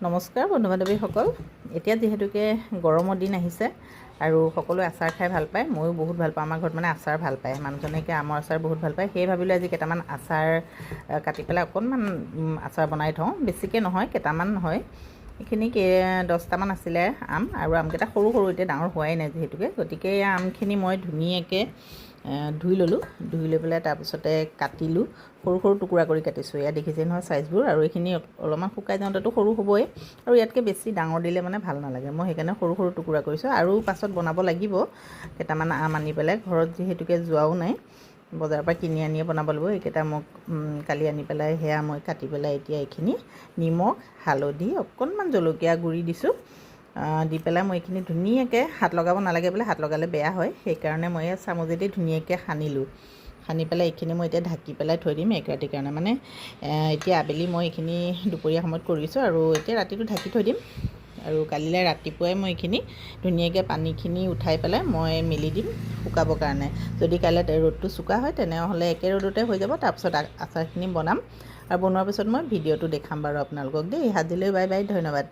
নমস্কাৰ বন্ধু বান্ধৱীসকল। এতিয়া যিহেতুকে গৰমৰ দিন আহিছে আৰু সকলোৱে আচাৰ খাই ভাল পায়, ময়ো বহুত ভাল পাওঁ। আমাৰ ঘৰত মানে আচাৰ ভাল পায়, মানুহজনে আমৰ আচাৰ বহুত ভাল পায়। সেই ভাবিলোঁ আজি কেইটামান আচাৰ কাটি পেলাই অকণমান আচাৰ বনাই থওঁ। বেছিকৈ নহয়, কেইটামান হয়। এইখিনি 10টামান আছিলে আম, আৰু আমকেইটা সৰু সৰু, এতিয়া ডাঙৰ হোৱাই নাই যিহেতুকে। গতিকে এই আমখিনি মই ধুনীয়াকৈ ধুই ল'লোঁ। ধুই লৈ পেলাই তাৰপিছতে কাটিলোঁ, সৰু সৰু টুকুৰা কৰি কাটিছোঁ। এয়া দেখিছে নহয় চাইজবোৰ। আৰু এইখিনি অলপমান শুকাই যাওঁতেতো সৰু হ'বই, আৰু ইয়াতকৈ বেছি ডাঙৰ দিলে মানে ভাল নালাগে। মই সেইকাৰণে সৰু সৰু টুকুৰা কৰিছোঁ। আৰু পাছত বনাব লাগিব কেইটামান আম আনি পেলাই, ঘৰত যিহেতুকে যোৱাও নাই, বজাৰৰ পৰা কিনি আনিয়ে বনাব লাগিব। এইকেইটা মোক কালি আনি পেলাই সেয়া মই কাটি পেলাই এতিয়া এইখিনি নিমখ, হালধি, অকণমান জলকীয়া গুড়ি দিছোঁ। দি পেলাই মই এইখিনি ধুনীয়াকৈ, হাত লগাব নালাগে বোলে, হাত লগালে বেয়া হয়, সেইকাৰণে মই এই চামুচেদি ধুনীয়াকৈ সানিলোঁ। সানি পেলাই এইখিনি মই এতিয়া ঢাকি পেলাই থৈ দিম এক ৰাতিৰ কাৰণে। মানে এতিয়া আবেলি মই এইখিনি দুপৰীয়া সময়ত কৰিছোঁ, আৰু এতিয়া ৰাতিটো ঢাকি থৈ দিম। আৰু কালিলৈ ৰাতিপুৱাই মই এইখিনি ধুনীয়াকৈ পানীখিনি উঠাই পেলাই মই মেলি দিম শুকাবৰ কাৰণে। যদি কাইলৈ ৰ'দটো চোকা হয় তেনেহ'লে একে ৰ'দতে হৈ যাব। তাৰপিছত আচাৰখিনি বনাম, আৰু বনোৱাৰ পিছত মই ভিডিঅ'টো দেখাম বাৰু আপোনালোকক দেই। আজিলৈ বাই বাই, ধন্যবাদ।